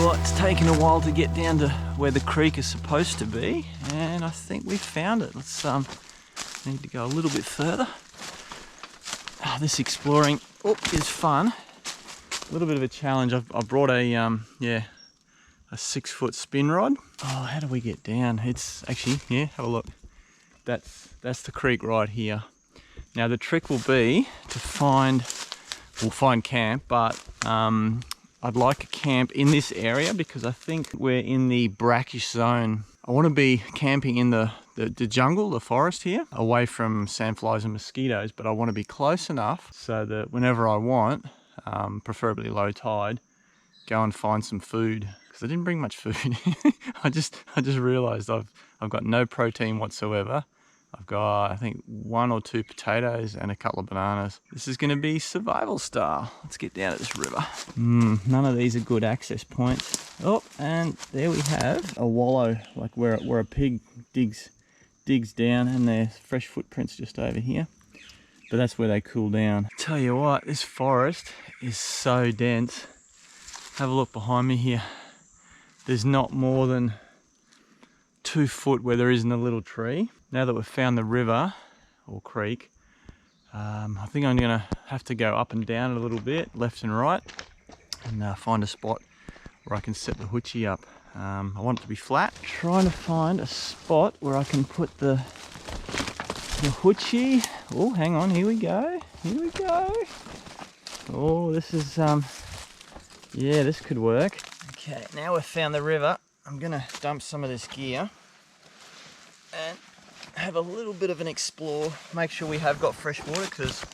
you what, it's taken a while to get down to where the creek is supposed to be, and I think we found it. Let's need to go a little bit further. This exploring is fun. A little bit of a challenge. I brought a 6-foot spin rod. Oh, how do we get down? It's actually, yeah, have a look. That's the creek right here. Now the trick will be to find camp, but I'd like a camp in this area because I think we're in the brackish zone. I want to be camping in the jungle, the forest here, away from sandflies and mosquitoes, but I want to be close enough so that whenever I want, preferably low tide, go and find some food. Because I didn't bring much food. I just realized I've got no protein whatsoever. I've got, I think, 1 or 2 potatoes and a couple of bananas. This is going to be survival style. Let's get down to this river. None of these are good access points. Oh, and there we have a wallow, like where a pig digs down, and there's fresh footprints just over here. But that's where they cool down. Tell you what, this forest is so dense. Have a look behind me here. There's not more than 2 foot where there isn't a little tree. Now that we've found the river or creek, I think I'm gonna have to go up and down a little bit, left and right, and find a spot where I can set the hootchie up. I want it to be flat. Trying to find a spot where I can put the hootchie. Oh, hang on, here we go. Here we go. Oh, this is, yeah, this could work. Okay, now we've found the river. I'm gonna dump some of this gear and have a little bit of an explore. Make sure we have got fresh water because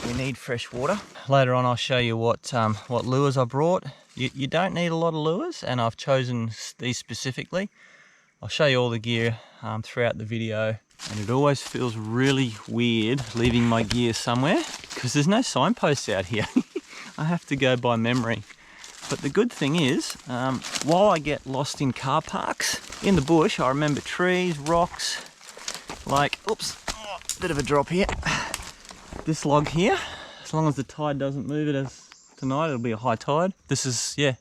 we need fresh water. Later on I'll show you what lures I brought. You don't need a lot of lures, and I've chosen these specifically. I'll show you all the gear throughout the video. And it always feels really weird leaving my gear somewhere because there's no signposts out here. I have to go by memory. But the good thing is, while I get lost in car parks, in the bush, I remember trees, rocks, like, oops, oh, bit of a drop here. This log here, as long as the tide doesn't move it as tonight, it'll be a high tide. This is, yeah,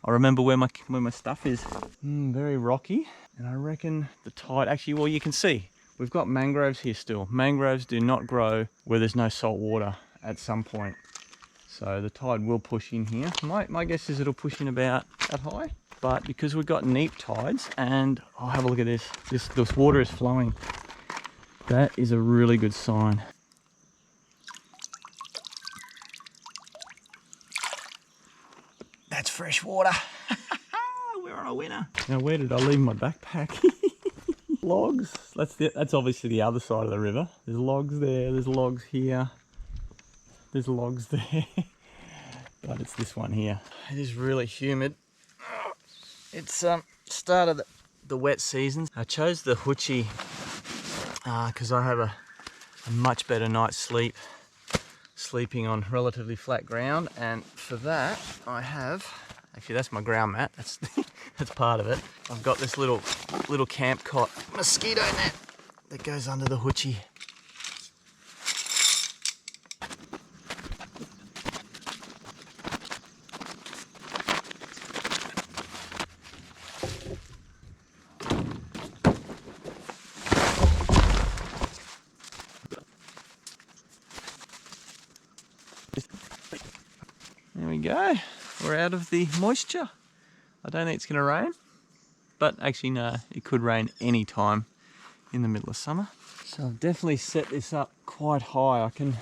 I remember where my stuff is. Very rocky, and I reckon the tide, actually, well, you can see, we've got mangroves here still. Mangroves do not grow where there's no salt water at some point. So the tide will push in here. My guess is it'll push in about that high. But because we've got neap tides, and I'll have a look at this. This water is flowing. That is a really good sign. That's fresh water. We're on a winner. Now, where did I leave my backpack? Logs. That's obviously the other side of the river. There's logs there. There's logs here. There's logs there, but it's this one here. It is really humid. It's start of the wet season. I chose the hootchie because I have a much better night's sleep sleeping on relatively flat ground, and for that I have, actually that's my ground mat, that's part of it. I've got this little camp cot mosquito net that goes under the hootchie. There we go, we're out of the moisture. I don't think it's going to rain, but actually no, it could rain any time in the middle of summer. So I've definitely set this up quite high. I can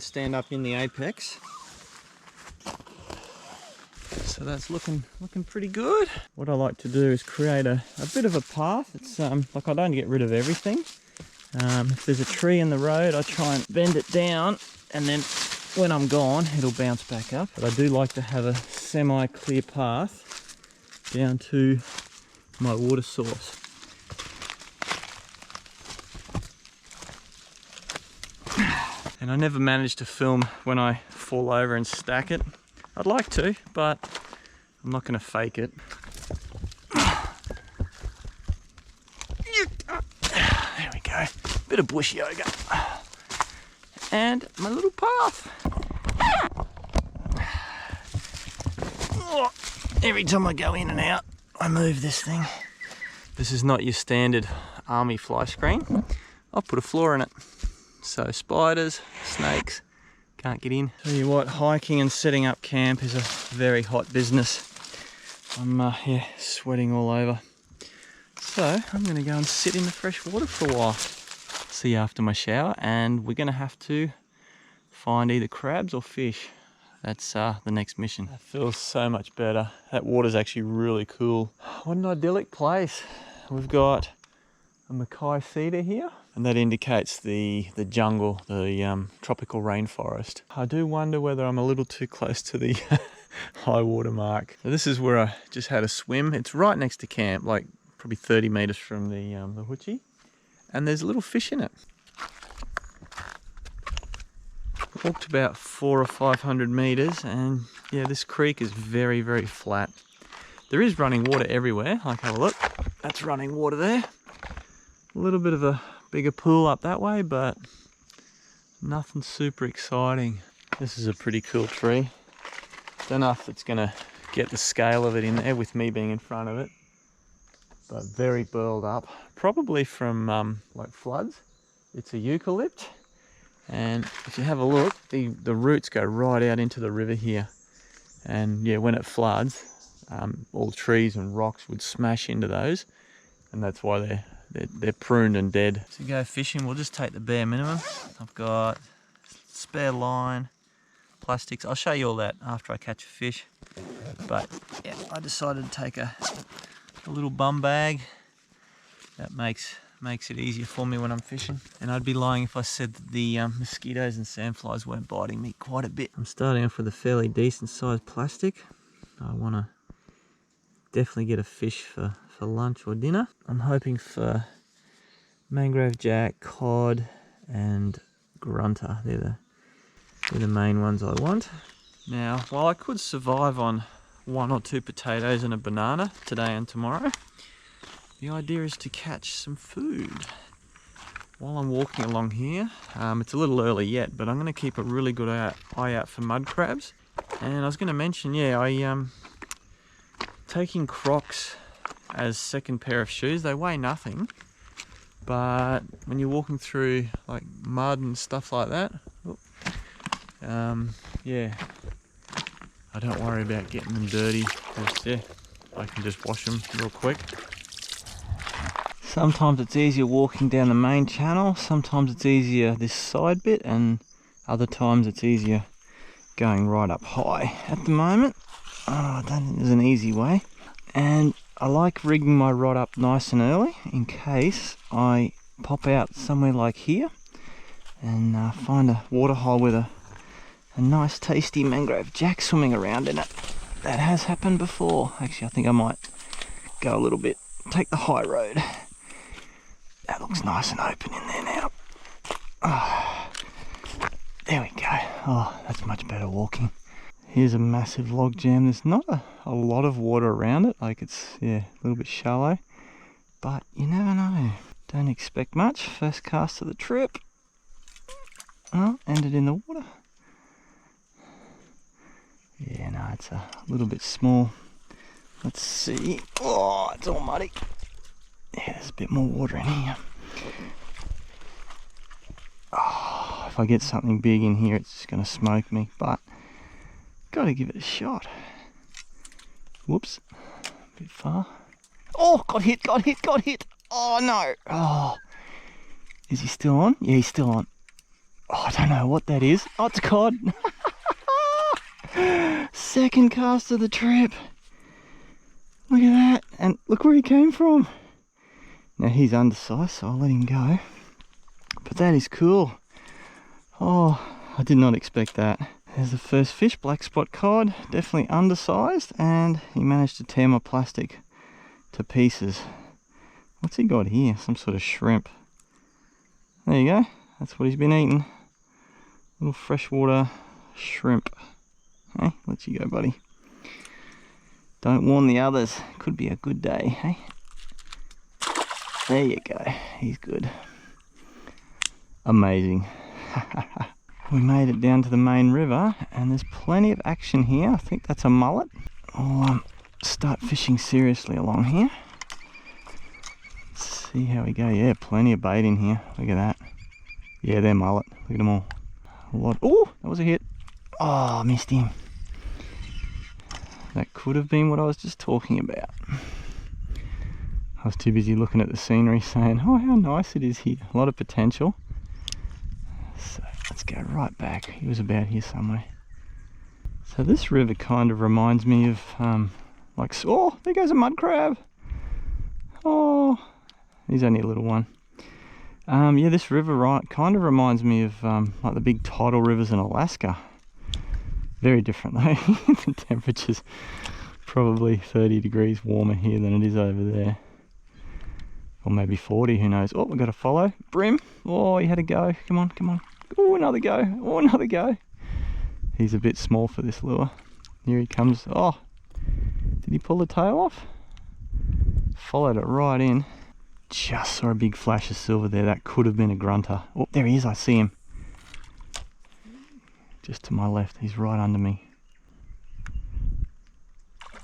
stand up in the apex. So that's looking pretty good. What I like to do is create a bit of a path. It's like I don't get rid of everything. If there's a tree in the road, I try and bend it down, and then when I'm gone, it'll bounce back up. But I do like to have a semi-clear path down to my water source. And I never manage to film when I fall over and stack it. I'd like to, but I'm not going to fake it. There we go. Bit of bush yoga. And my little path. Every time I go in and out, I move this thing. This is not your standard army fly screen. I've put a floor in it. So spiders, snakes, can't get in. Tell you what, hiking and setting up camp is a very hot business. I'm sweating all over. So I'm gonna go and sit in the fresh water for a while. See you after my shower, and we're gonna have to find either crabs or fish. That's the next mission. That feels so much better. That water's actually really cool. What an idyllic place. We've got a mackay cedar here, and that indicates the jungle, the tropical rainforest. I do wonder whether I'm a little too close to the high water mark. So this is where I just had a swim. It's right next to camp, like probably 30 meters from the hootchie, and there's little fish in it. Walked about 400 or 500 meters, and yeah, this creek is very, very flat. There is running water everywhere. Like, have a look. That's running water there. A little bit of a bigger pool up that way, but nothing super exciting. This is a pretty cool tree. Don't know if it's gonna get the scale of it in there with me being in front of it, but very burled up. Probably from like floods. It's a eucalypt. And if you have a look, the roots go right out into the river here. And yeah, when it floods, all trees and rocks would smash into those, and that's why they're pruned and dead. To go fishing, we'll just take the bare minimum. I've got spare line, plastics. I'll show you all that after I catch a fish. But yeah, I decided to take a little bum bag. That makes it easier for me when I'm fishing. And I'd be lying if I said that the mosquitoes and sandflies weren't biting me quite a bit. I'm starting off with a fairly decent sized plastic. I want to definitely get a fish for lunch or dinner. I'm hoping for mangrove jack, cod and grunter. They're the main ones I want. Now, while I could survive on 1 or 2 potatoes and a banana today and tomorrow, the idea is to catch some food. While I'm walking along here, it's a little early yet, but I'm going to keep a really good eye out for mud crabs. And I was going to mention, taking Crocs as second pair of shoes. They weigh nothing, but when you're walking through like mud and stuff like that, I don't worry about getting them dirty. I can just wash them real quick. Sometimes it's easier walking down the main channel, sometimes it's easier this side bit, and other times it's easier going right up high. At the moment, I don't think there's an easy way, and I like rigging my rod up nice and early in case I pop out somewhere like here and find a water hole with a nice tasty mangrove jack swimming around in it. That has happened before. Actually, I think I might go a little bit, take the high road. That looks nice and open in there now. Oh, there we go. Oh, that's much better walking. Here's a massive log jam. There's not a lot of water around it. Like, it's, a little bit shallow. But you never know. Don't expect much. First cast of the trip. Oh, ended in the water. Yeah, no, it's a little bit small. Let's see. Oh, it's all muddy. Yeah, there's a bit more water in here. Oh, if I get something big in here, it's just going to smoke me, but got to give it a shot. Whoops, a bit far. Oh, got hit. Oh, no. Oh, is he still on? Yeah, he's still on. Oh, I don't know what that is. Oh, it's cod. Second cast of the trip. Look at that. And look where he came from. Now he's undersized, so I'll let him go. But that is cool. Oh, I did not expect that. There's the first fish, black spot cod, definitely undersized, and he managed to tear my plastic to pieces. What's he got here? Some sort of shrimp. There you go. That's what he's been eating. Little freshwater shrimp. Hey, let you go, buddy. Don't warn the others. Could be a good day, hey? There you go. He's good. Amazing. We made it down to the main river, and there's plenty of action here. I think that's a mullet. I'll start fishing seriously along here. Let's see how we go. Yeah, plenty of bait in here. Look at that. Yeah, they're mullet. Look at them all. A lot. Oh, that was a hit. Oh, I missed him. That could have been what I was just talking about. I was too busy looking at the scenery saying, oh, how nice it is here. A lot of potential. So let's go right back. He was about here somewhere. So this river kind of reminds me of like, oh, there goes a mud crab. Oh, he's only a little one. Yeah, this river kind of reminds me of like the big tidal rivers in Alaska. Very different though. The temperature's probably 30 degrees warmer here than it is over there. Or maybe 40, who knows. Oh, we've got to follow. Brim. Oh, he had a go. Come on, come on. Oh, another go. Oh, another go. He's a bit small for this lure. Here he comes. Oh, did he pull the tail off? Followed it right in. Just saw a big flash of silver there. That could have been a grunter. Oh, there he is. I see him. Just to my left. He's right under me.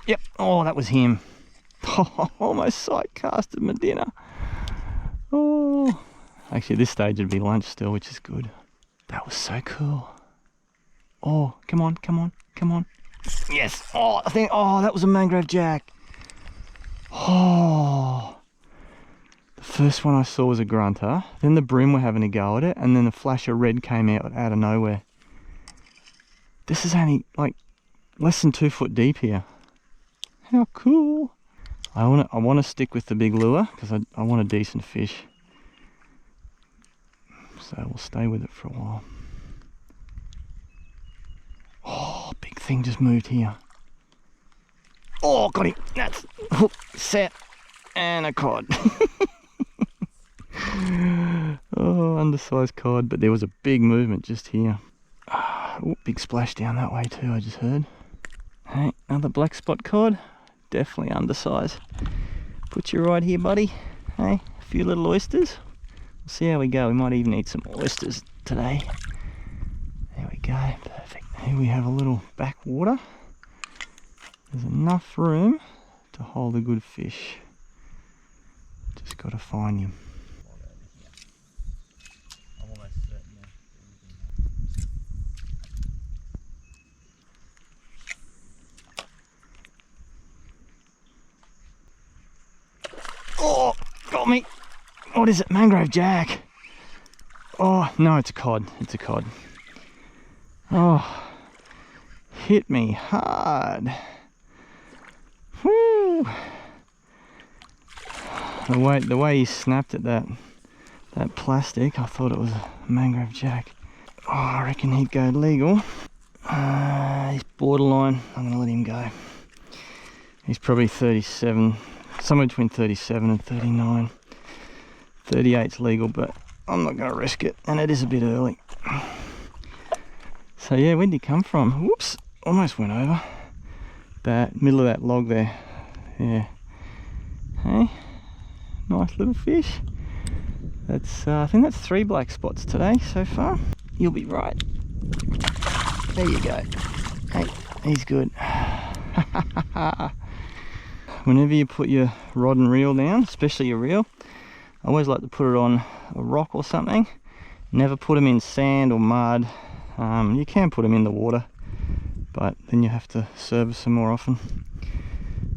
Yep. Oh, that was him. Oh, almost sight casted my dinner. Oh, actually at this stage it'd be lunch still, which is good. That was so cool. Oh, come on, come on, come on. Yes. Oh, I think, oh, that was a Mangrove Jack. Oh, the first one I saw was a grunter. Then the brim were having a go at it, and then the flash of red came out of nowhere. This is only like less than 2 foot deep here. How cool. I want to stick with the big lure because I want a decent fish. So we'll stay with it for a while. Oh, big thing just moved here. Oh, got him. That's hook, set, and a cod. Oh, undersized cod, but there was a big movement just here. Oh, big splash down that way too, I just heard. Hey, another black spot cod. Definitely undersized. Put you right here, buddy. Hey, a few little oysters. We'll see how we go. We might even eat some oysters today. There we go. Perfect. Here we have a little backwater. There's enough room to hold a good fish. Just got to find him. Oh, got me. What is it? Mangrove Jack. Oh, no, it's a cod. It's a cod. Oh, hit me hard. Woo. The way he snapped at that plastic, I thought it was a Mangrove Jack. Oh, I reckon he'd go legal. He's borderline. I'm gonna let him go. He's probably 37. Somewhere between 37 and 39. 38's legal, but I'm not going to risk it, and it is a bit early. So yeah, where did he come from? Whoops, almost went over. That middle of that log there. Yeah. Hey, nice little fish. That's I think that's 3 black spots today so far. You'll be right. There you go. Hey, he's good. Whenever you put your rod and reel down, especially your reel, I always like to put it on a rock or something. Never put them in sand or mud. You can put them in the water, but then you have to service them more often.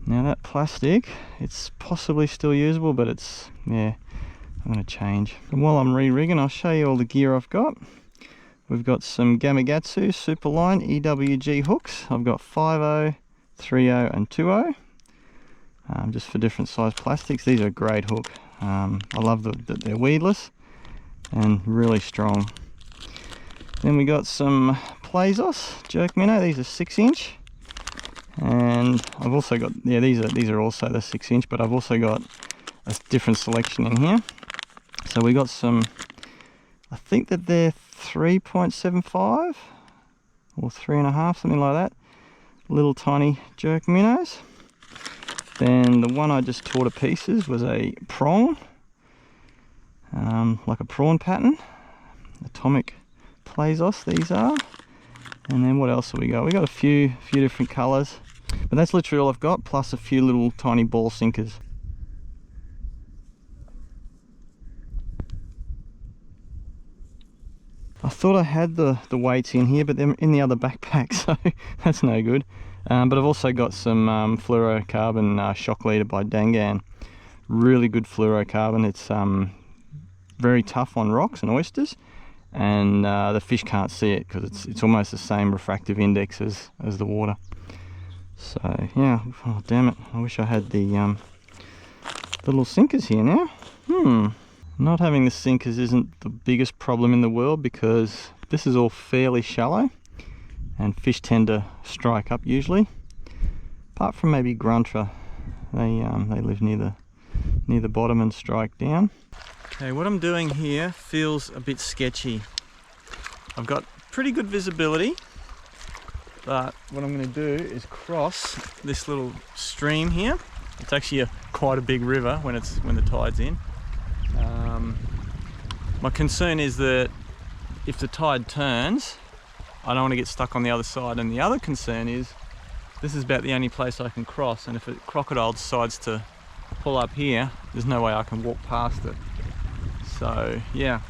Now that plastic, it's possibly still usable, but it's, yeah, I'm going to change. And while I'm re-rigging, I'll show you all the gear I've got. We've got some Gamakatsu Superline EWG hooks. I've got 5.0, 3.0 and 2.0. Just for different size plastics. These are a great hook. I love that they're weedless and really strong. Then we got some Plazos jerk minnow. These are 6-inch, and I've also got, yeah, these are also the 6-inch, but I've also got a different selection in here. So we got some, I think that they're 3.75 or 3.5, something like that. Little tiny jerk minnows. Then the one I just tore to pieces was a prong, like a prawn pattern. Atomic Plazos these are. And then what else have we got? We got a few different colours. But that's literally all I've got, plus a few little tiny ball sinkers. I thought I had the weights in here, but they're in the other backpack, so that's no good. But I've also got some fluorocarbon shock leader by Dangan. Really good fluorocarbon. It's very tough on rocks and oysters, and the fish can't see it because it's almost the same refractive index as the water. So yeah, oh damn it, I wish I had the little sinkers here now. Not having the sinkers isn't the biggest problem in the world, because this is all fairly shallow and fish tend to strike up usually, apart from maybe grunter. They live near the bottom and strike down. Okay, what I'm doing here feels a bit sketchy. I've got pretty good visibility, but what I'm going to do is cross this little stream here. It's actually quite a big river when the tide's in. My concern is that if the tide turns, I don't want to get stuck on the other side, and the other concern is this is about the only place I can cross, and if a crocodile decides to pull up here, there's no way I can walk past it. So yeah,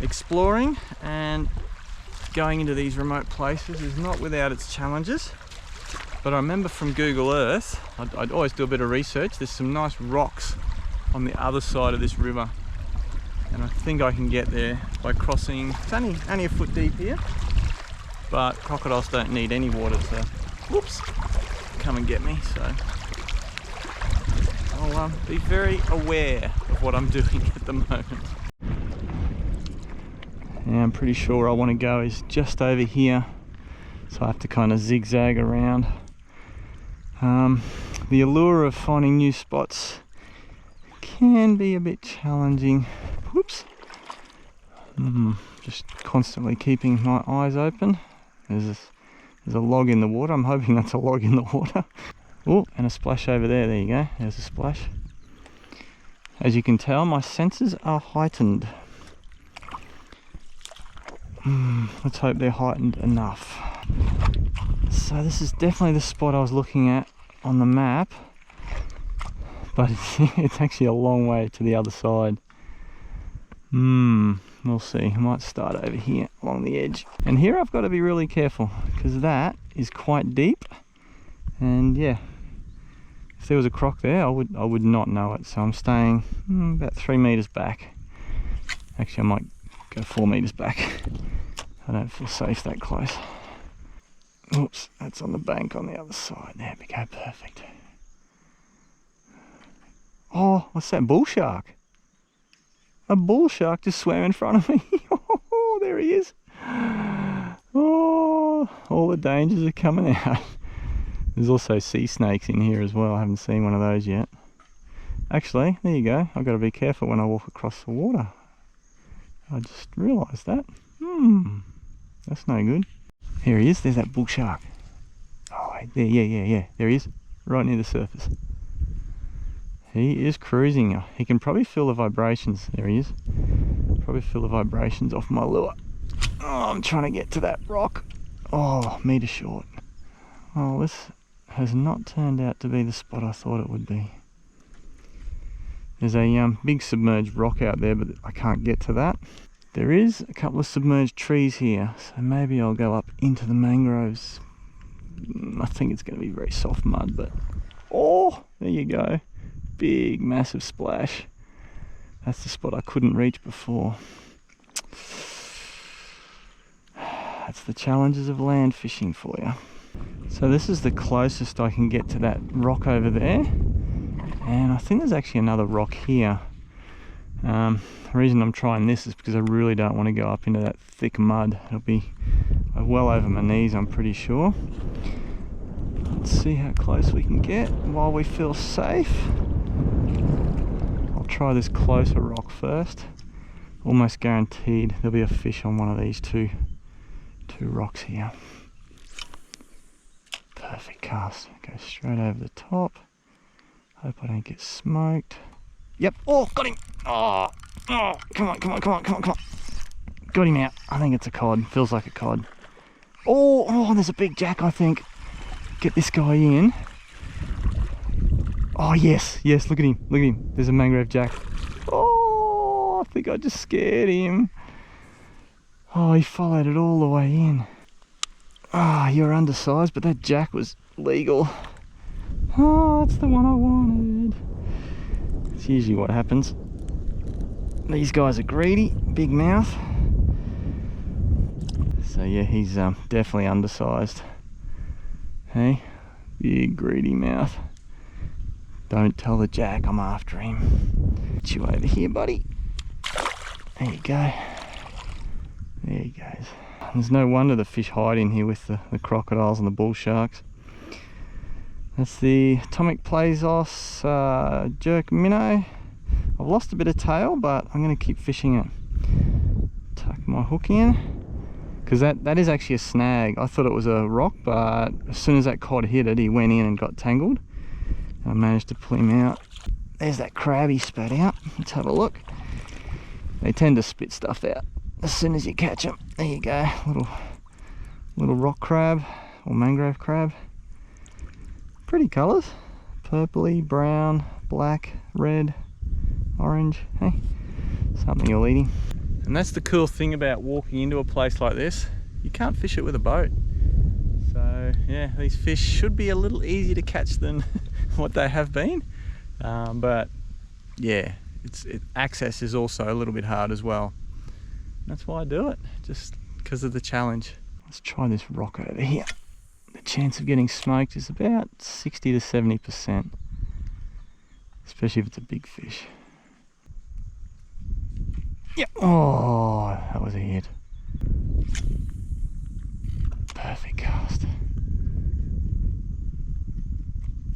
exploring and going into these remote places is not without its challenges. But I remember from Google Earth, I'd always do a bit of research. There's some nice rocks on the other side of this river, and I think I can get there by crossing. It's only a foot deep here, but crocodiles don't need any water to, whoops, come and get me. So I'll be very aware of what I'm doing at the moment. Yeah, I'm pretty sure where I want to go is just over here, so I have to kind of zigzag around. The allure of finding new spots can be a bit challenging. Whoops. Just constantly keeping my eyes open. There's a log in the water. I'm hoping that's a log in the water. Oh, and a splash over there. There you go. There's a splash. As you can tell, my senses are heightened. Let's hope they're heightened enough. So this is definitely the spot I was looking at on the map, but it's actually a long way to the other side. We'll see. I might start over here along the edge, and here I've got to be really careful because that is quite deep, and yeah, if there was a croc there I would not know it. So I'm staying about 3 meters back. Actually, I might go 4 meters back. I don't feel safe that close. Oops, that's on the bank on the other side. There we go, perfect. Oh, what's that? Bull shark. A bull shark just swam in front of me. Oh, there he is. Oh, all the dangers are coming out. There's also sea snakes in here as well. I haven't seen one of those yet. Actually, there you go. I've got to be careful when I walk across the water. I just realised that. That's no good. Here he is. There's that bull shark. Oh, there, yeah. There he is, right near the surface. He is cruising. He can probably feel the vibrations. There he is. Probably feel the vibrations off my lure. Oh, I'm trying to get to that rock. Oh, meter short. Oh, this has not turned out to be the spot I thought it would be. There's a big submerged rock out there, but I can't get to that. There is a couple of submerged trees here, so maybe I'll go up into the mangroves. I think it's going to be very soft mud, but oh, there you go. Big, massive splash. That's the spot I couldn't reach before. That's the challenges of land fishing for you. So this is the closest I can get to that rock over there, and I think there's actually another rock here. The reason I'm trying this is because I really don't want to go up into that thick mud. It'll be well over my knees, I'm pretty sure. Let's see how close we can get while we feel safe. I'll try this closer rock first. Almost guaranteed there'll be a fish on one of these two rocks here. Perfect cast. Go straight over the top. Hope I don't get smoked. Yep. Oh, got him. Oh, come on. Got him out. I think it's a cod. Feels like a cod. Oh, there's a big jack, I think. get this guy in. Oh yes, yes, look at him, look at him. There's a mangrove jack. Oh, I think I just scared him. Oh, he followed it all the way in. Ah, you're undersized, but that jack was legal. Oh, that's the one I wanted. It's usually what happens. These guys are greedy, big mouth. So yeah, he's definitely undersized. Hey, big greedy mouth. Don't tell the jack I'm after him. Get you over here, buddy. There you go. There he goes. There's no wonder the fish hide in here with the crocodiles and the bull sharks. That's the atomic plazos jerk minnow. I've lost a bit of tail, but I'm going to keep fishing it. Tuck my hook in, because that is actually a snag. I thought it was a rock, but as soon as that cod hit it, he went in and got tangled. I managed to pull him out. There's that crab he spat out. Let's have a look. They tend to spit stuff out as soon as you catch them. There you go, little rock crab or mangrove crab. Pretty colours, purpley, brown, black, red, orange. Hey, something you're eating. And that's the cool thing about walking into a place like this. You can't fish it with a boat. So yeah, these fish should be a little easier to catch than what they have been. But yeah, access is also a little bit hard as well. That's why I do it, just because of the challenge. Let's try this rock over here. The chance of getting smoked is about 60 to 70%, especially if it's a big fish. Yep. Oh, that was a hit. Perfect cast.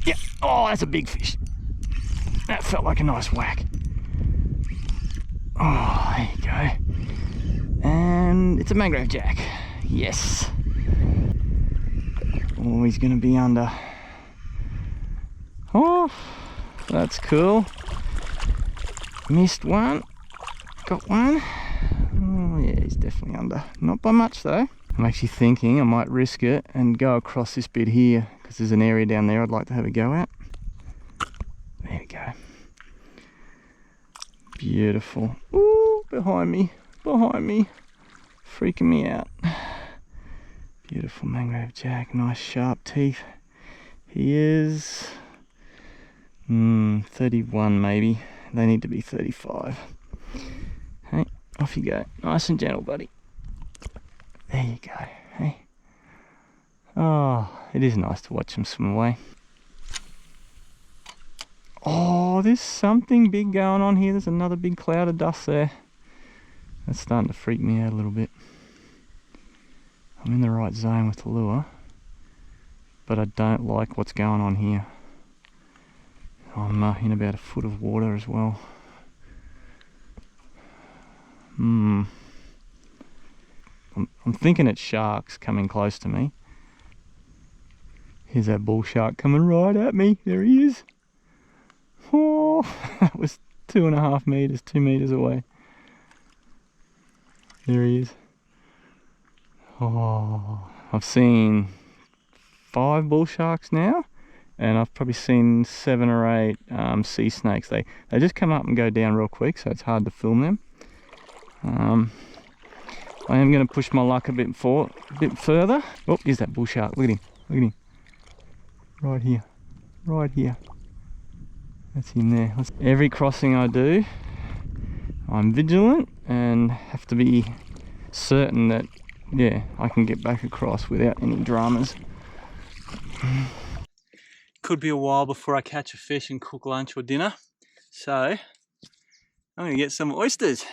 Yep. Oh, that's a big fish. That felt like a nice whack. Oh, there you go. And it's a mangrove jack. Yes. Oh, he's going to be under. Oh, that's cool. Missed one. Got one. Oh yeah, he's definitely under. Not by much though. I'm actually thinking I might risk it and go across this bit here, because there's an area down there I'd like to have a go at. There we go. Beautiful. Ooh, behind me. Behind me. Freaking me out. Beautiful mangrove jack, nice sharp teeth. He is 31 maybe. They need to be 35. Hey, off you go. Nice and gentle, buddy. There you go. Hey. Oh, it is nice to watch them swim away. Oh, there's something big going on here. There's another big cloud of dust there. That's starting to freak me out a little bit. I'm in the right zone with the lure, but I don't like what's going on here. I'm in about a foot of water as well. I'm thinking it's sharks coming close to me. Here's that bull shark coming right at me. There he is. Oh, that was 2.5 meters, 2 meters away. There he is. Oh, I've seen 5 bull sharks now, and I've probably seen 7 or 8 sea snakes. They just come up and go down real quick, so it's hard to film them. I am going to push my luck a bit further. Oh, here's that bull shark. Look at him. Look at him. Right here. Right here. That's him there. Every crossing I do, I'm vigilant and have to be certain that, yeah, I can get back across without any dramas. Could be a while before I catch a fish and cook lunch or dinner, so I'm going to get some oysters.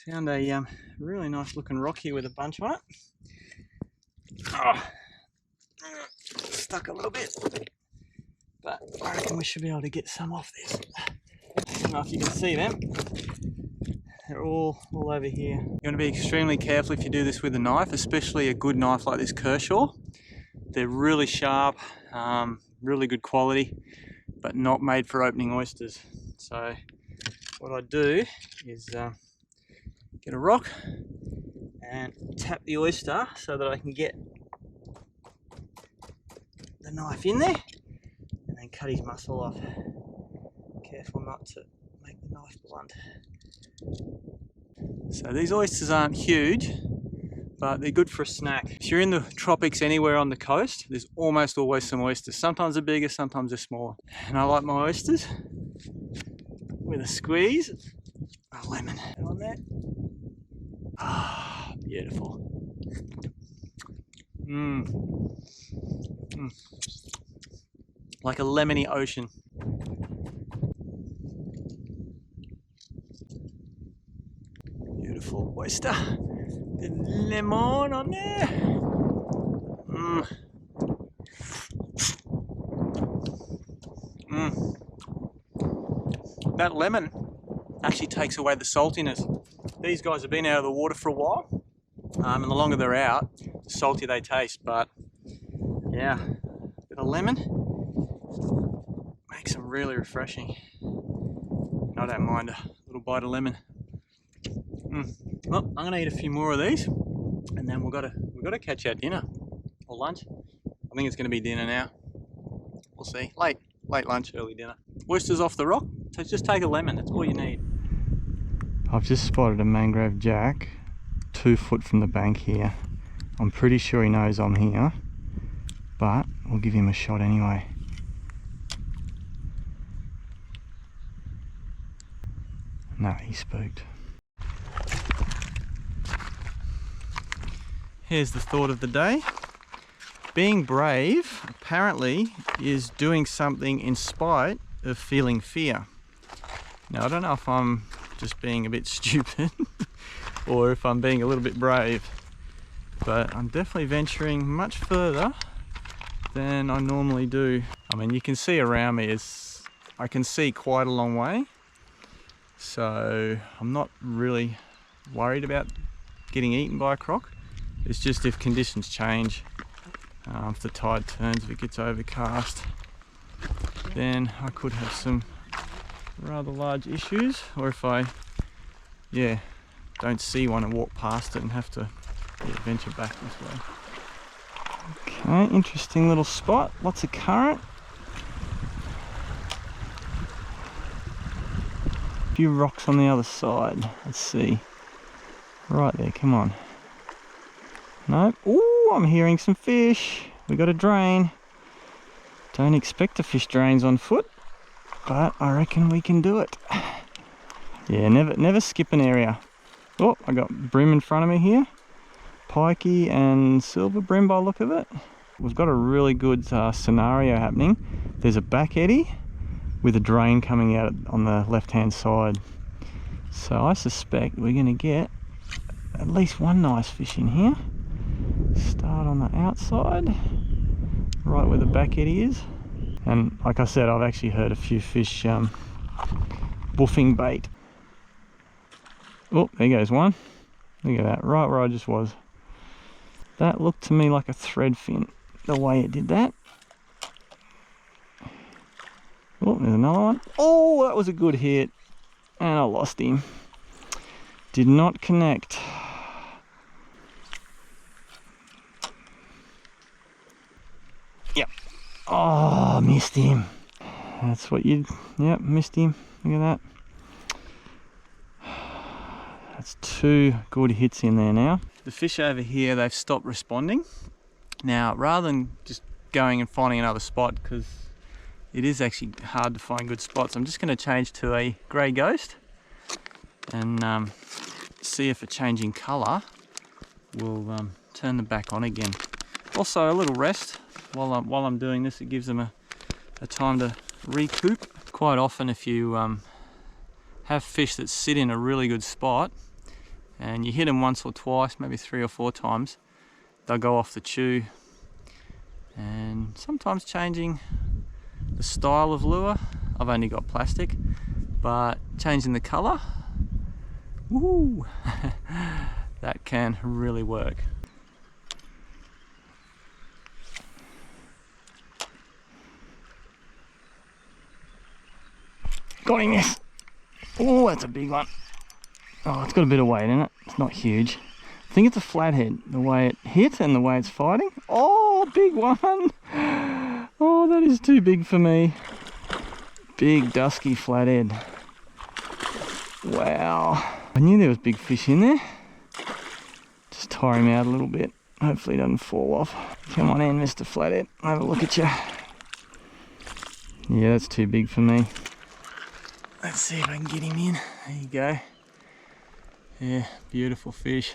Found a really nice looking rock here with a bunch on it. Oh, stuck a little bit, but I reckon we should be able to get some off this. I don't know if you can see them. They're all over here. You want to be extremely careful if you do this with a knife, especially a good knife like this Kershaw. They're really sharp, really good quality, but not made for opening oysters. So what I do is get a rock and tap the oyster so that I can get the knife in there and then cut his muscle off. Careful not to make the knife blunt. So these oysters aren't huge, but they're good for a snack. If you're in the tropics anywhere on the coast, there's almost always some oysters. Sometimes they're bigger, sometimes they're smaller. And I like my oysters with a squeeze of lemon on there. Ah, beautiful. Like a lemony ocean. Beautiful oyster. The lemon on there. That lemon actually takes away the saltiness. These guys have been out of the water for a while, and the longer they're out, the saltier they taste. But yeah, a bit of lemon makes them really refreshing. I don't mind a little bite of lemon. Well, I'm gonna eat a few more of these, and then we've got to catch our dinner or lunch. I think it's gonna be dinner now. We'll see. Late lunch, early dinner. Oysters off the rock. So just take a lemon. That's all you need. I've just spotted a mangrove jack 2 foot from the bank here. I'm pretty sure he knows I'm here, but we'll give him a shot anyway. No, he's spooked. Here's the thought of the day. Being brave apparently is doing something in spite of feeling fear. Now I don't know if I'm just being a bit stupid or if I'm being a little bit brave, but I'm definitely venturing much further than I normally do. I mean, you can see around me I can see quite a long way, so I'm not really worried about getting eaten by a croc. It's just if conditions change, if the tide turns, if it gets overcast, then I could have some rather large issues, or if I don't see one and walk past it and have to venture back this way. Okay, interesting little spot, lots of current. A few rocks on the other side. Let's see. Right there, come on. Nope. Ooh, I'm hearing some fish. We got a drain. Don't expect to fish drains on foot, but I reckon we can do it. Yeah, never skip an area. Oh, I got brim in front of me here. Pikey and silver brim by the look of it. We've got a really good scenario happening. There's a back eddy with a drain coming out on the left hand side. So I suspect we're going to get at least one nice fish in here. Start on the outside, right where the back eddy is. And like I said, I've actually heard a few fish buffing bait. Oh, there goes one. Look at that, right where I just was. That looked to me like a thread fin, the way it did that. Oh, there's another one. Oh, that was a good hit. And I lost him. Did not connect. Yep. Oh, missed him. That's what yep, missed him. Look at that. That's 2 good hits in there now. The fish over here, they've stopped responding. Now, rather than just going and finding another spot, because it is actually hard to find good spots, I'm just going to change to a grey ghost and see if a change in colour will turn them back on again. Also, a little rest while I'm doing this. It gives them a time to recoup. Quite often, if you have fish that sit in a really good spot and you hit them once or twice, maybe 3 or 4 times, they'll go off the chew. And sometimes changing the style of lure, I've only got plastic, but changing the colour, woo, that can really work. Got him, yes. Oh, that's a big one. Oh, it's got a bit of weight in it. It's not huge. I think it's a flathead, the way it hit and the way it's fighting. Oh, big one. that is too big for me. Big dusky flathead. Wow. I knew there was big fish in there. Just tire him out a little bit. Hopefully he doesn't fall off. Come on in, Mr. Flathead. I'll have a look at you. Yeah, that's too big for me. Let's see if I can get him in. There you go. Yeah, beautiful fish.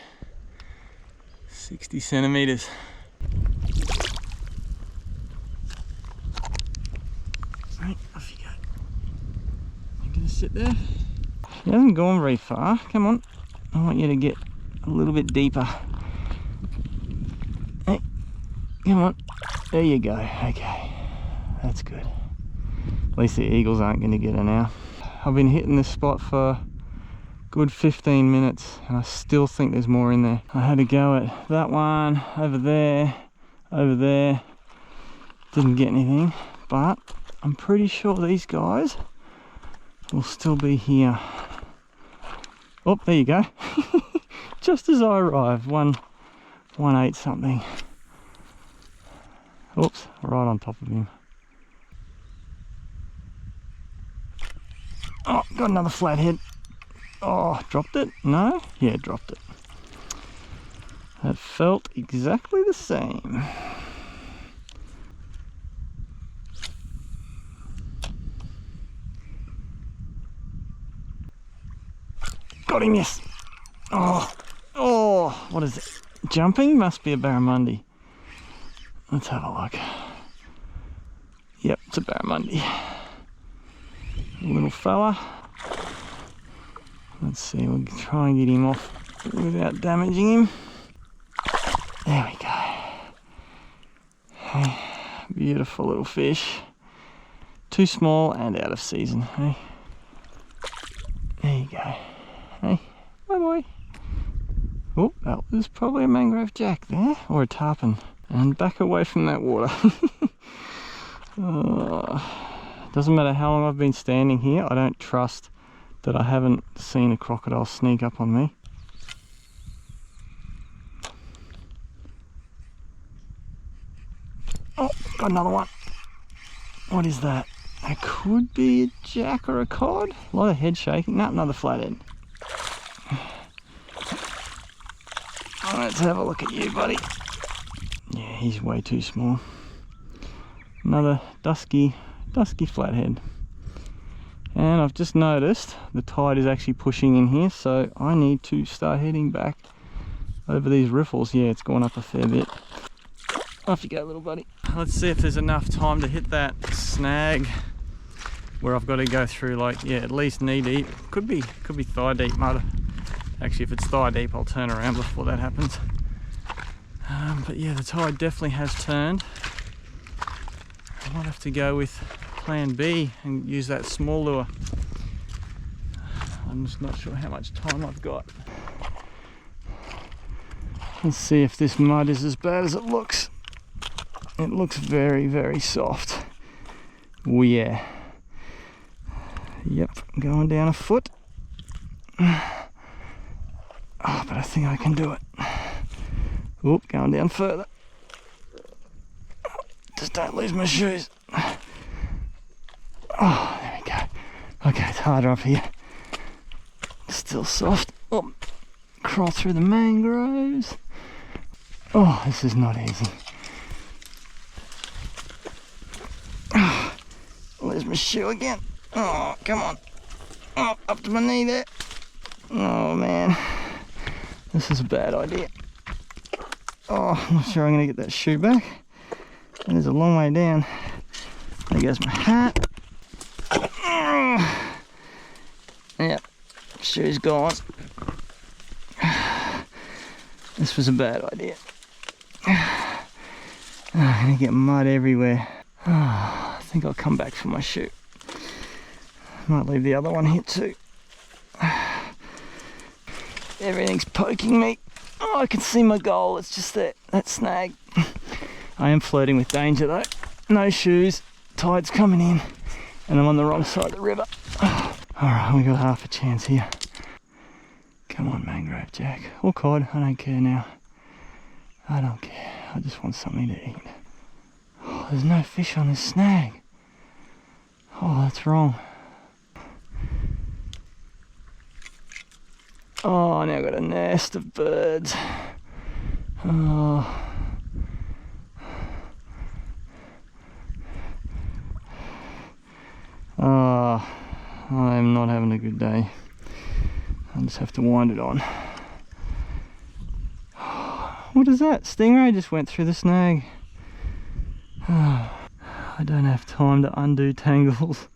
60 centimeters. Right, off you go. You're gonna sit there. He hasn't gone very far. Come on. I want you to get a little bit deeper. Hey, come on. There you go. Okay, that's good. At least the eagles aren't going to get her now. I've been hitting this spot for a good 15 minutes and I still think there's more in there. I had to go at that one, over there, didn't get anything, but I'm pretty sure these guys will still be here. Oh, there you go. Just as I arrived, 118 something. Oops, right on top of him. Oh, got another flathead. Oh, dropped it? No? Yeah, dropped it. That felt exactly the same. Got him, yes. Oh, what is it? Jumping? Must be a barramundi. Let's have a look. Yep, it's a barramundi. Little fella. Let's see, we'll try and get him off without damaging him. There we go. Hey, beautiful little fish. Too small and out of season. Hey, there you go. Hey, bye boy. Oh, that was probably a mangrove jack there, or a tarpon. And back away from that water. Doesn't matter how long I've been standing here, I don't trust that I haven't seen a crocodile sneak up on me. Oh, got another one. What is that? That could be a jack or a cod. A lot of head shaking. No, another flathead. Let's have a look at you, buddy. Yeah, he's way too small. Another dusky flathead. And I've just noticed the tide is actually pushing in here, so I need to start heading back over these riffles. Yeah, it's gone up a fair bit. Off you go, little buddy. Let's see if there's enough time to hit that snag where I've got to go through, like, yeah, at least knee deep. Could be thigh deep mud. Actually, if it's thigh deep, I'll turn around before that happens. But yeah, the tide definitely has turned. I might have to go with plan B and use that small lure. I'm just not sure how much time I've got. Let's see if this mud is as bad as it looks. It looks very, very soft. Oh yeah. Yep, going down a foot. Oh, but I think I can do it. Oop, going down further. Just don't lose my shoes. Oh, there we go. Okay, it's harder up here. Still soft. Oh, crawl through the mangroves. Oh, this is not easy. Oh, there's my shoe again. Oh, come on. Oh, up to my knee there. Oh, man. This is a bad idea. Oh, I'm not sure I'm going to get that shoe back. And there's a long way down. There goes my hat. Yep, shoe's gone. This was a bad idea. I'm going to get mud everywhere. I think I'll come back for my shoe. Might leave the other one here too. Everything's poking me. Oh, I can see my goal. It's just that snag. I am flirting with danger though. No shoes, tide's coming in, and I'm on the wrong side of the river. Alright, we got half a chance here. Come on, Mangrove Jack. Or cod, I don't care now. I don't care. I just want something to eat. Oh, there's no fish on this snag. Oh, that's wrong. Oh, now I've got a nest of birds. Oh. Oh, I'm not having a good day. I'll just have to wind it on. What is that? Stingray just went through the snag. Oh, I don't have time to undo tangles.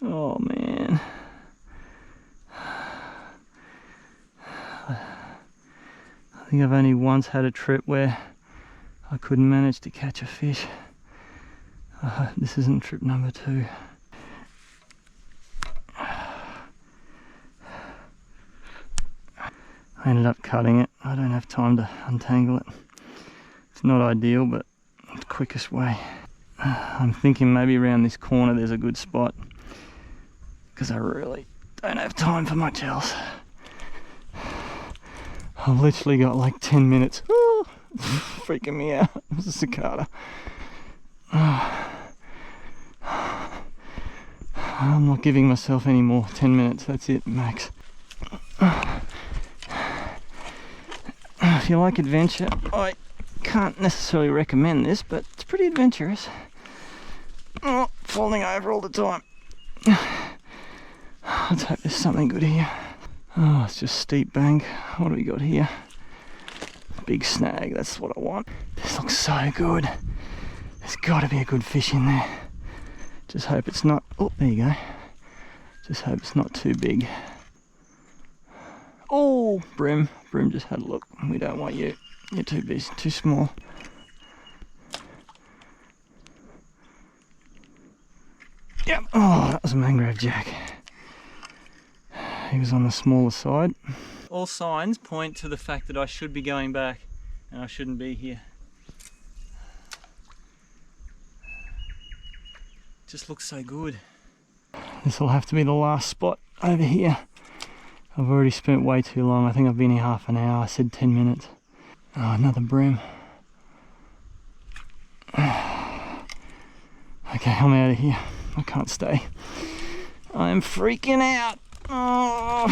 Oh man. I think I've only once had a trip where I couldn't manage to catch a fish. This isn't trip number 2. I ended up cutting it. I don't have time to untangle it. It's not ideal, but the quickest way. I'm thinking maybe around this corner there's a good spot, because I really don't have time for much else. I've literally got like 10 minutes. Oh, freaking me out. It was a cicada. I'm not giving myself any more. 10 minutes, that's it, max. If you like adventure, I can't necessarily recommend this, but it's pretty adventurous. Oh, falling over all the time. Let's hope there's something good here. Oh, it's just steep bank. What do we got here? Big snag, that's what I want. This looks so good. There's got to be a good fish in there. Just hope it's not, oh, there you go. Just hope it's not too big. Oh, brim. Brim just had a look. We don't want you. You're too busy, too small. Yep. Oh, that was a Mangrove Jack. He was on the smaller side. All signs point to the fact that I should be going back and I shouldn't be here. Just looks so good. This will have to be the last spot over here. I've already spent way too long. I think I've been here half an hour. I said 10 minutes. Oh, another brim. Okay, I'm out of here. I can't stay. I'm freaking out. Oh,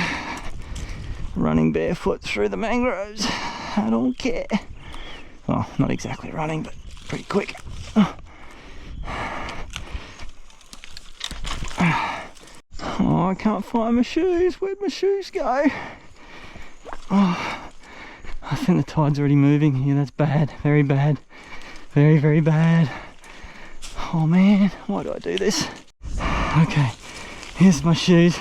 running barefoot through the mangroves. I don't care. Well, not exactly running, but pretty quick. Oh, I can't find my shoes. Where'd my shoes go? Oh, I think the tide's already moving. Yeah, that's bad. Very bad. Very, very bad. Oh man, why do I do this? Okay, here's my shoes.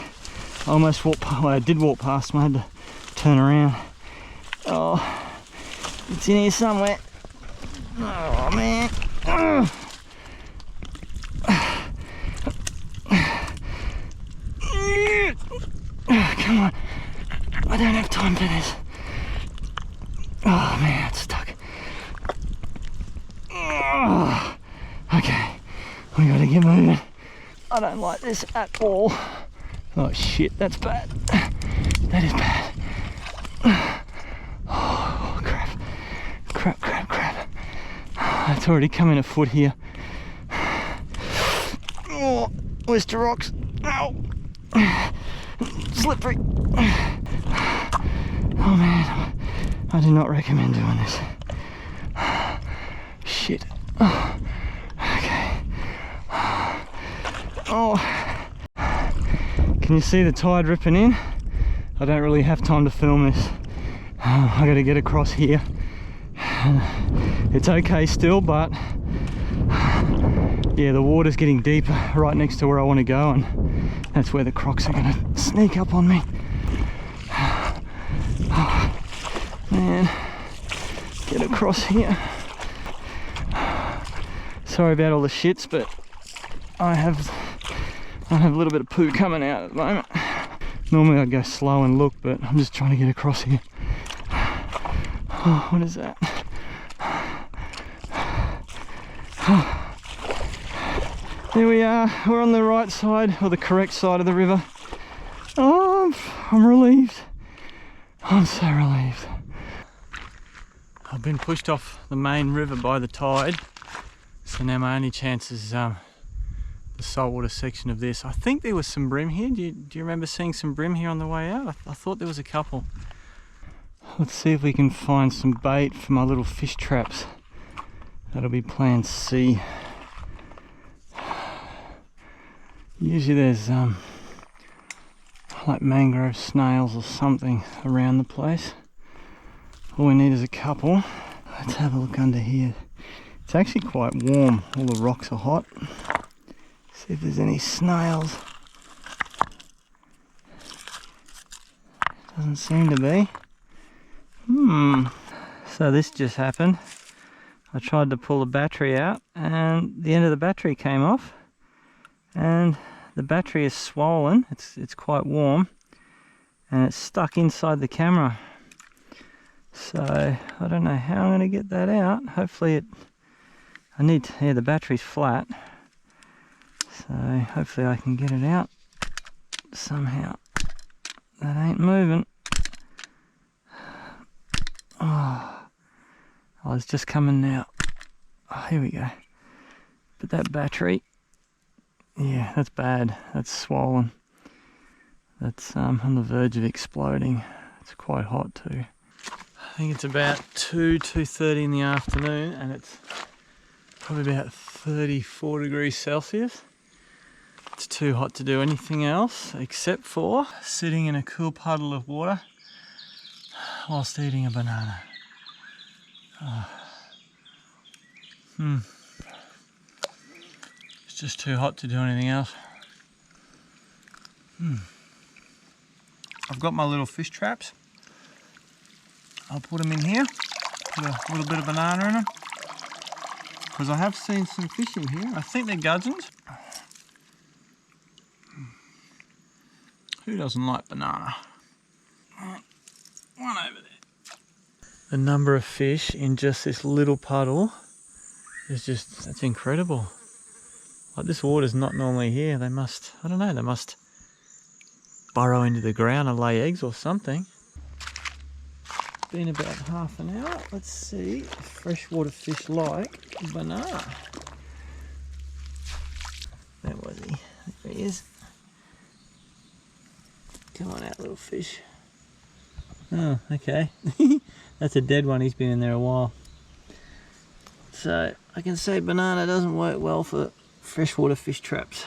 I almost walked past, well, I did walk past them. I had to turn around. Oh, it's in here somewhere. Oh man. Oh. Oh, come on. I don't have time for this. Oh man, it's stuck. Oh. Okay, we gotta get moving. I don't like this at all. Oh shit, that's bad. That is bad. Oh crap. Crap, crap, crap. It's already coming a foot here. Oh, oyster rocks. Ow. Slippery. Oh man, I do not recommend doing this. Shit. Oh. Okay. Oh. Can you see the tide ripping in? I don't really have time to film this. I gotta get across here. It's okay still, but yeah, the water's getting deeper right next to where I want to go, and that's where the crocs are gonna sneak up on me. Oh, man, get across here. Sorry about all the shits, but I have a little bit of poo coming out at the moment. Normally I'd go slow and look, but I'm just trying to get across here. Oh, what is that? Oh. There we are, we're on the right side, or the correct side of the river. Oh, I'm relieved. I'm so relieved. I've been pushed off the main river by the tide, So now my only chance is the saltwater section of this. I think there was some bream here. Do you remember seeing some bream here on the way out? I thought there was a couple. Let's see if we can find some bait for my little fish traps. That'll be plan C. Usually there's like mangrove snails or something around the place. All we need is a couple. Let's have a look under here. It's actually quite warm. All the rocks are hot. See if there's any snails. Doesn't seem to be. So this just happened. I tried to pull the battery out and the end of the battery came off, and the battery is swollen. It's quite warm and it's stuck inside the camera. So I don't know how I'm going to get that out. Hopefully the battery's flat. So hopefully I can get it out somehow. That ain't moving. Oh, it's just coming now. Oh, here we go. But that battery, yeah, that's bad. That's swollen. That's on the verge of exploding. It's quite hot too. I think it's about 2:30 in the afternoon, and it's probably about 34 degrees Celsius. It's too hot to do anything else except for sitting in a cool puddle of water whilst eating a banana. It's just too hot to do anything else. I've got my little fish traps. I'll put them in here, put a little bit of banana in them, because I have seen some fish in here. I think they're gudgeons. Who doesn't like banana? One over there. The number of fish in just this little puddle is just, that's incredible. Like, this water's not normally here. They must, I don't know, they must burrow into the ground and lay eggs or something. It's been about half an hour. Let's see if freshwater fish like banana. Where was he? There he is. Come on out, little fish. Oh, okay. That's a dead one. He's been in there a while. So I can say banana doesn't work well for freshwater fish traps.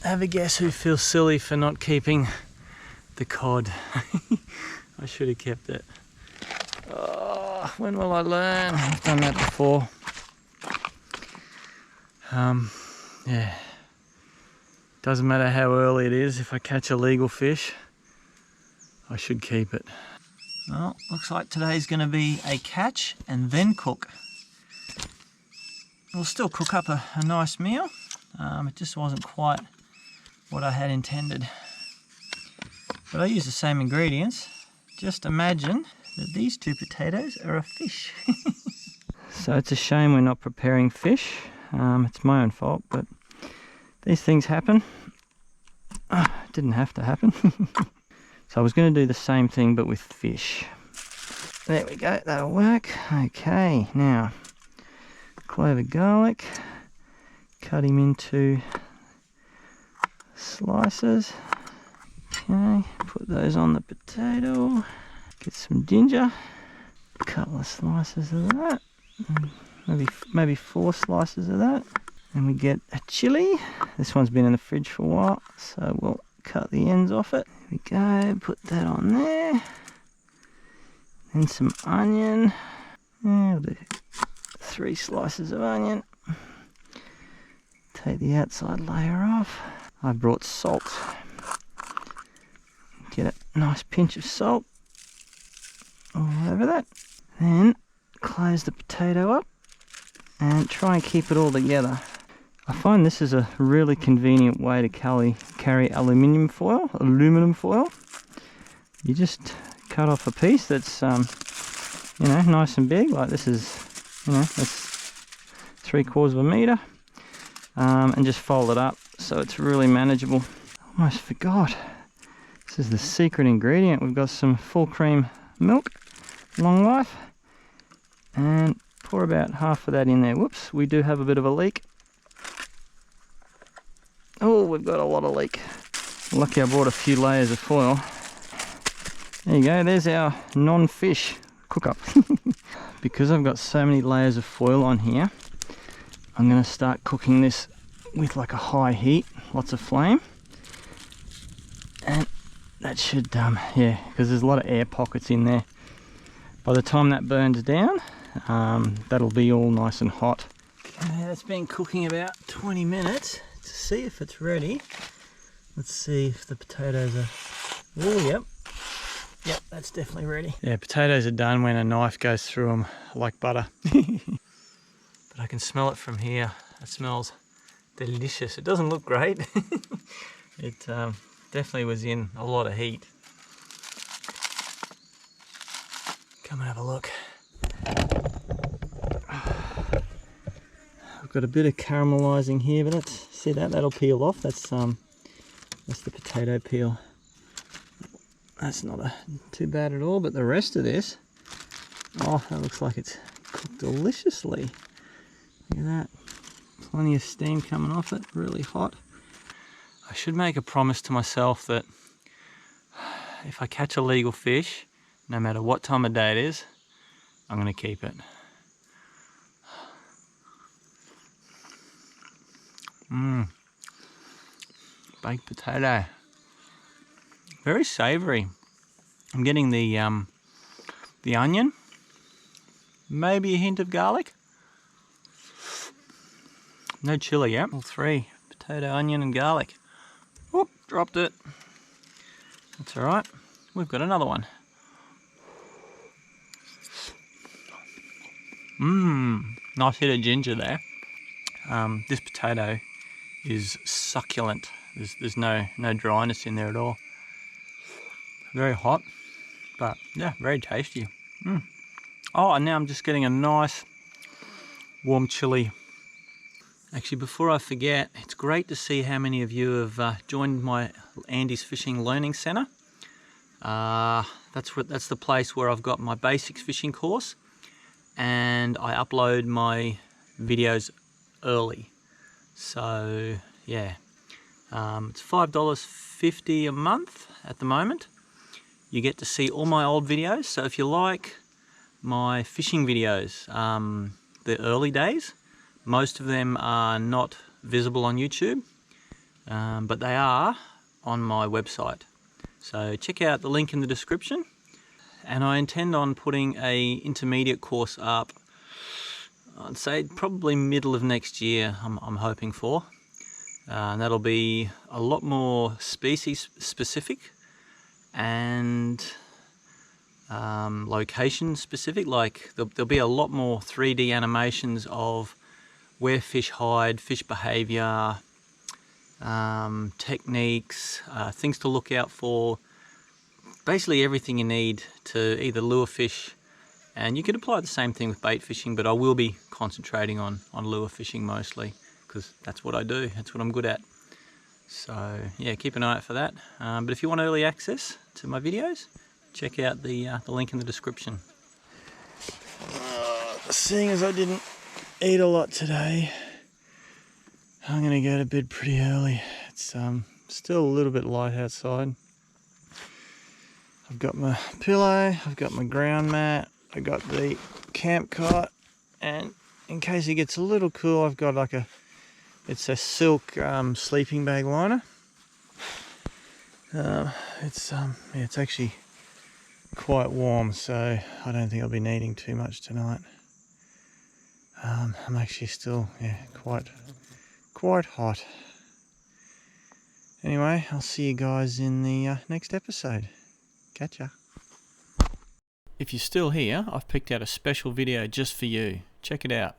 Have a guess who feels silly for not keeping the cod. I should have kept it. Oh, when will I learn? I've done that before. Yeah. Doesn't matter how early it is, if I catch a legal fish, I should keep it. Well, looks like today's going to be a catch and then cook. We'll still cook up a nice meal. It just wasn't quite what I had intended. But I used the same ingredients. Just imagine that these two potatoes are a fish. So it's a shame we're not preparing fish. It's my own fault, but these things happen. It didn't have to happen. So I was going to do the same thing but with fish. There we go, that'll work. Okay, now clove of garlic, cut him into slices. Okay, put those on the potato. Get some ginger, a couple of slices of that, maybe 4 slices of that. And we get a chili. This one's been in the fridge for a while, so we'll cut the ends off it. There we go, put that on there. Then some onion. We'll do 3 slices of onion. Take the outside layer off. I brought salt. Get a nice pinch of salt all over that. Then close the potato up and try and keep it all together. I find this is a really convenient way to carry aluminium foil. You just cut off a piece that's nice and big. Like this is, that's 3/4 of a meter. and just fold it up so it's really manageable. Almost forgot. This is the secret ingredient. We've got some full cream milk, long life, and pour about half of that in there. Whoops, we do have a bit of a leak. Oh, we've got a lot of leak. Lucky I bought a few layers of foil. There you go, there's our non-fish cook-up. Because I've got so many layers of foil on here, I'm going to start cooking this with like a high heat, lots of flame. And that should, yeah, because there's a lot of air pockets in there. By the time that burns down, that'll be all nice and hot. Okay, that's been cooking about 20 minutes. To see if it's ready, let's see if the potatoes are... Oh, yep. Yep, that's definitely ready. Yeah, potatoes are done when a knife goes through them like butter. But I can smell it from here. It smells delicious. It doesn't look great. It definitely was in a lot of heat. Come and have a look. I've got a bit of caramelizing here, but let's see that'll peel off. That's the potato peel. That's not too bad at all, but the rest of this, oh, that looks like it's cooked deliciously. Look at that. Plenty of steam coming off it, really hot. I should make a promise to myself that if I catch a legal fish, no matter what time of day it is, I'm going to keep it. Baked potato. Very savoury. I'm getting the onion, maybe a hint of garlic. No chilli yet. All three: potato, onion, and garlic. Whoop! Dropped it. That's all right. We've got another one. Nice hit of ginger there. This potato is succulent. There's no dryness in there at all. Very hot, but yeah, very tasty. Oh, and now I'm just getting a nice warm chili. Actually, before I forget, it's great to see how many of you have joined my Andy's Fishing Learning Centre. That's the place where I've got my basics fishing course, and I upload my videos early. So yeah, it's $5.50 a month at the moment. You get to see all my old videos. So if you like my fishing videos, the early days, most of them are not visible on YouTube, but they are on my website. So check out the link in the description. And I intend on putting an intermediate course up, I'd say probably middle of next year, I'm hoping for. And that'll be a lot more species specific and location specific. Like there'll be a lot more 3D animations of where fish hide, fish behavior, techniques, things to look out for, basically everything you need to either lure fish. And you can apply the same thing with bait fishing, but I will be concentrating on lure fishing mostly, because that's what I do, that's what I'm good at. So yeah, keep an eye out for that. But if you want early access to my videos, check out the link in the description. Seeing as I didn't eat a lot today, I'm gonna go to bed pretty early. It's still a little bit light outside. I've got my pillow, I've got my ground mat, I got the camp cot, and in case it gets a little cool, I've got like it's a silk sleeping bag liner. It's actually quite warm, so I don't think I'll be needing too much tonight. I'm actually still quite hot. Anyway, I'll see you guys in the next episode. Catch ya. If you're still here, I've picked out a special video just for you. Check it out.